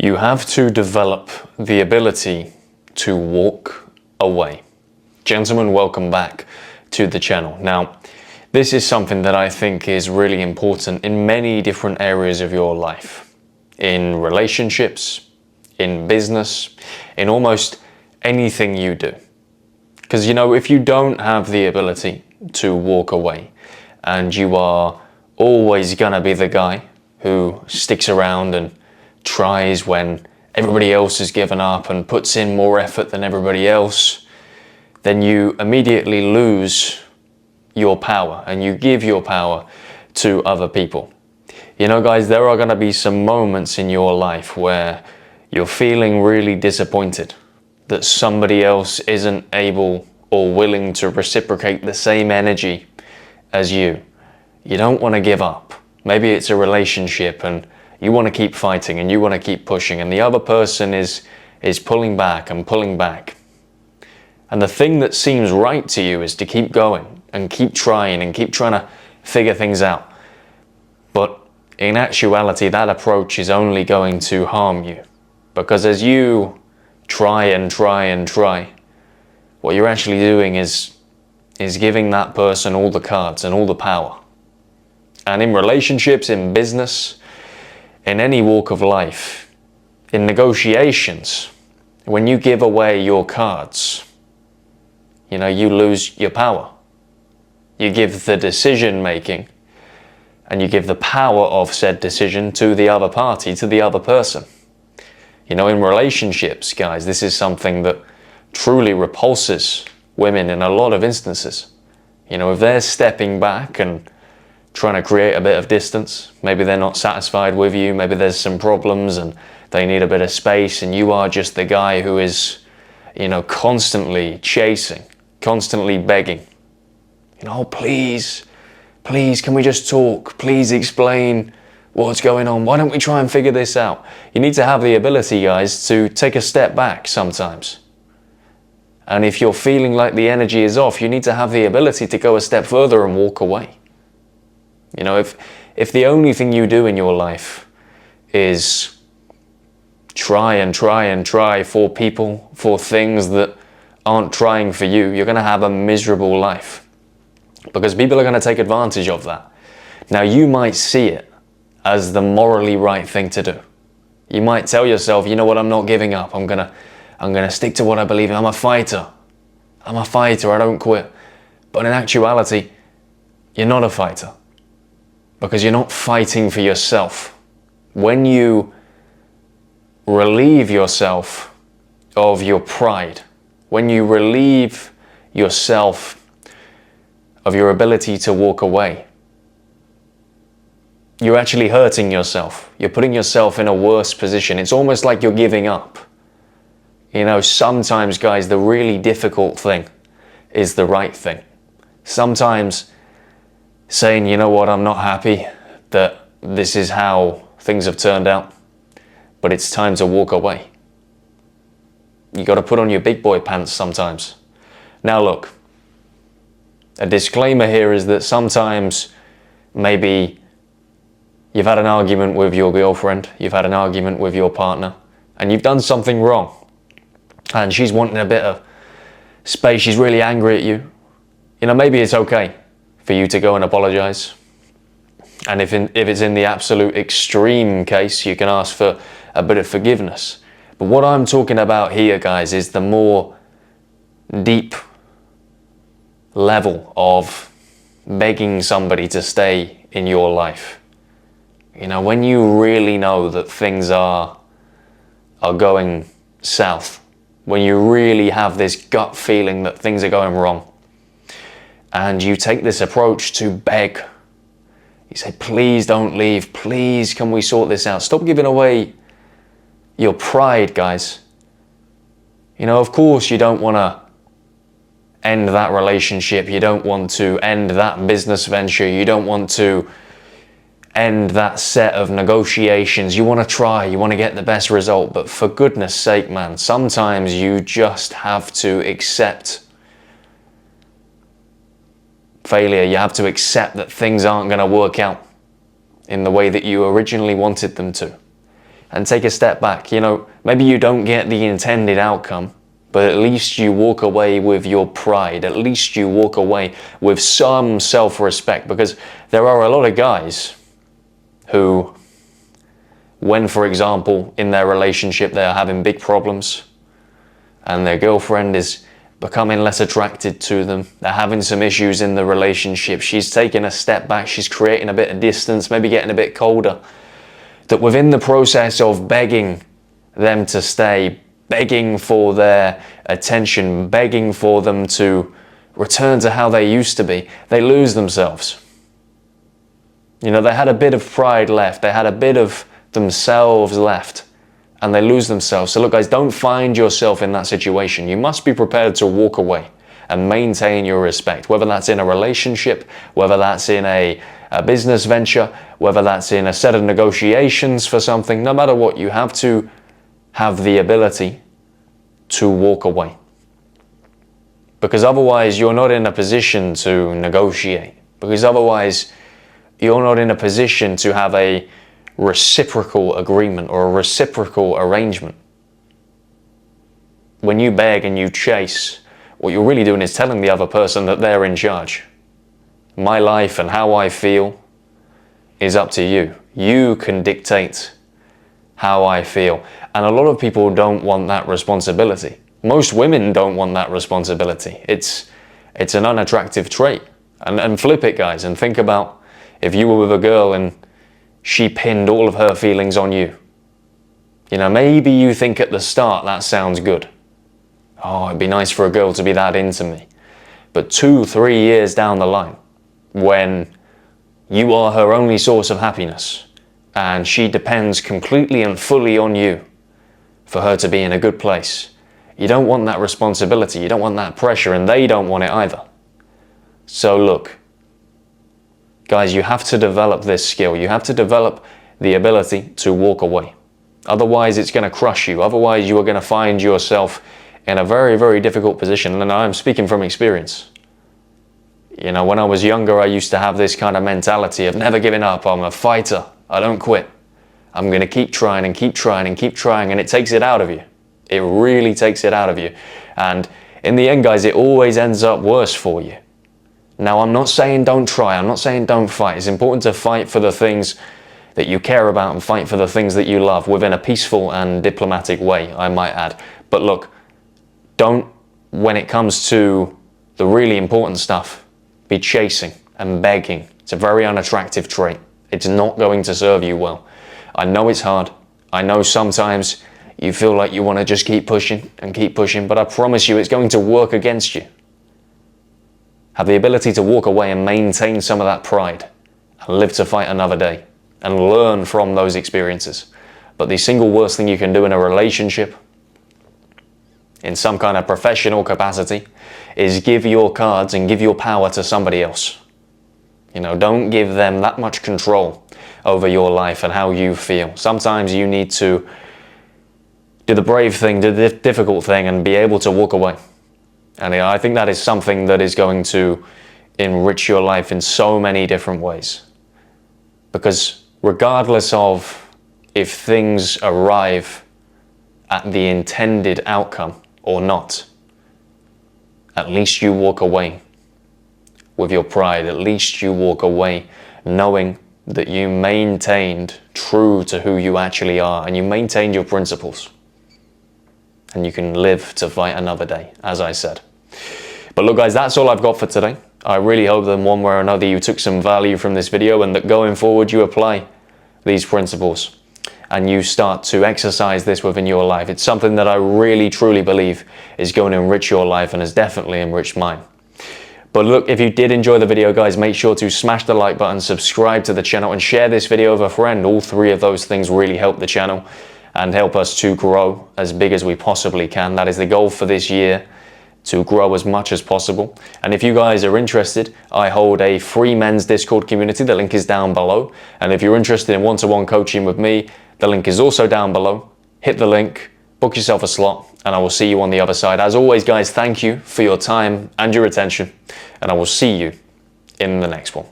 You have to develop the ability to walk away. Gentlemen, welcome back to the channel. Now, this is something that I think is really important in many different areas of your life. In relationships, in business, in almost anything you do. Because, if you don't have the ability to walk away and you are always gonna be the guy who sticks around and tries when everybody else has given up and puts in more effort than everybody else, then you immediately lose your power and you give your power to other people. Guys, there are going to be some moments in your life where you're feeling really disappointed that somebody else isn't able or willing to reciprocate the same energy as you. You don't want to give up. Maybe it's a relationship and you want to keep fighting and you want to keep pushing, and the other person is pulling back and pulling back. And the thing that seems right to you is to keep going and keep trying to figure things out. But in actuality, that approach is only going to harm you, because as you try and try, what you're actually doing is giving that person all the cards and all the power. And in relationships, in business, in any walk of life, in negotiations, when you give away your cards, you lose your power. You give the decision making and you give the power of said decision to the other party, to the other person. In relationships, guys, this is something that truly repulses women in a lot of instances. If they're stepping back and trying to create a bit of distance, maybe they're not satisfied with you, maybe there's some problems and they need a bit of space, and you are just the guy who is, constantly chasing, constantly begging. Please, can we just talk? Please explain what's going on. Why don't we try and figure this out? You need to have the ability, guys, to take a step back sometimes. And if you're feeling like the energy is off, you need to have the ability to go a step further and walk away. If the only thing you do in your life is try and try for people, for things that aren't trying for you, you're going to have a miserable life, because people are going to take advantage of that. Now, you might see it as the morally right thing to do. You might tell yourself, I'm not giving up. I'm going to stick to what I believe in. I'm a fighter. I don't quit. But in actuality, you're not a fighter, because you're not fighting for yourself. When you relieve yourself of your pride, when you relieve yourself of your ability to walk away, you're actually hurting yourself. You're putting yourself in a worse position. It's almost like you're giving up. Sometimes, guys, the really difficult thing is the right thing. Sometimes saying, I'm not happy that this is how things have turned out, but it's time to walk away. You got to put on your big boy pants sometimes. Now look, a disclaimer here is that sometimes maybe you've had an argument with your girlfriend, you've had an argument with your partner, and you've done something wrong, and she's wanting a bit of space, she's really angry at you. Maybe it's okay for you to go and apologize. And if it's in the absolute extreme case, you can ask for a bit of forgiveness. But what I'm talking about here, guys, is the more deep level of begging somebody to stay in your life. When you really know that things are going south, when you really have this gut feeling that things are going wrong, and you take this approach to beg. You say, please don't leave. Please, can we sort this out? Stop giving away your pride, guys. Of course, you don't want to end that relationship. You don't want to end that business venture. You don't want to end that set of negotiations. You want to try. You want to get the best result. But for goodness sake, man, sometimes you just have to accept failure. You have to accept that things aren't going to work out in the way that you originally wanted them to. and take a step back. You know, maybe you don't get the intended outcome, but at least you walk away with your pride. At least you walk away with some self-respect, because there are a lot of guys who, when, for example, in their relationship, they are having big problems and their girlfriend is becoming less attracted to them, they're having some issues in the relationship, she's taking a step back, she's creating a bit of distance, maybe getting a bit colder, that within the process of begging them to stay, begging for their attention, begging for them to return to how they used to be, they lose themselves. You know, they had a bit of pride left, they had a bit of themselves left, and they lose themselves. So look guys, don't find yourself in that situation. You must be prepared to walk away and maintain your respect, whether that's in a relationship, whether that's in a business venture, whether that's in a set of negotiations for something. No matter what, you have to have the ability to walk away, because otherwise you're not in a position to negotiate, because otherwise you're not in a position to have a reciprocal agreement or a reciprocal arrangement. When you beg and you chase, what you're really doing is telling the other person that they're in charge. My life and how I feel is up to you. You can dictate how I feel. And a lot of people don't want that responsibility. Most women don't want that responsibility. It's an unattractive trait. And flip it, guys, and think about if you were with a girl and she pinned all of her feelings on you. You know, maybe you think at the start that sounds good. Oh, it'd be nice for a girl to be that into me. But 2-3 years down the line, when you are her only source of happiness and she depends completely and fully on you for her to be in a good place, you don't want that responsibility, you don't want that pressure, and they don't want it either. So look, guys, you have to develop this skill. You have to develop the ability to walk away. Otherwise, it's going to crush you. Otherwise, you are going to find yourself in a very, very difficult position. And I'm speaking from experience. You know, when I was younger, I used to have this kind of mentality of never giving up. I'm a fighter. I don't quit. I'm going to keep trying and keep trying and keep trying. And it takes it out of you. It really takes it out of you. And in the end, guys, it always ends up worse for you. Now, I'm not saying don't try, I'm not saying don't fight. It's important to fight for the things that you care about and fight for the things that you love within a peaceful and diplomatic way, I might add. But look, don't, when it comes to the really important stuff, be chasing and begging. It's a very unattractive trait. It's not going to serve you well. I know it's hard. I know sometimes you feel like you want to just keep pushing and keep pushing, but I promise you it's going to work against you. Have the ability to walk away and maintain some of that pride and live to fight another day and learn from those experiences. But the single worst thing you can do in a relationship, in some kind of professional capacity, is give your cards and give your power to somebody else. You know, don't give them that much control over your life and how you feel. Sometimes you need to do the brave thing, do the difficult thing, and be able to walk away. And I think that is something that is going to enrich your life in so many different ways. Because regardless of if things arrive at the intended outcome or not, at least you walk away with your pride. At least you walk away knowing that you maintained true to who you actually are and you maintained your principles. And you can live to fight another day, as I said. But look guys, that's all I've got for today. I really hope that in one way or another you took some value from this video and that going forward you apply these principles and you start to exercise this within your life. It's something that I really truly believe is going to enrich your life and has definitely enriched mine. But look, if you did enjoy the video guys, make sure to smash the like button, subscribe to the channel and share this video with a friend. All three of those things really help the channel and help us to grow as big as we possibly can. That is the goal for this year, to grow as much as possible. And if you guys are interested, I hold a free men's Discord community. The link is down below. And if you're interested in one-to-one coaching with me, the link is also down below. Hit the link, book yourself a slot, and I will see you on the other side. As always, guys, thank you for your time and your attention, and I will see you in the next one.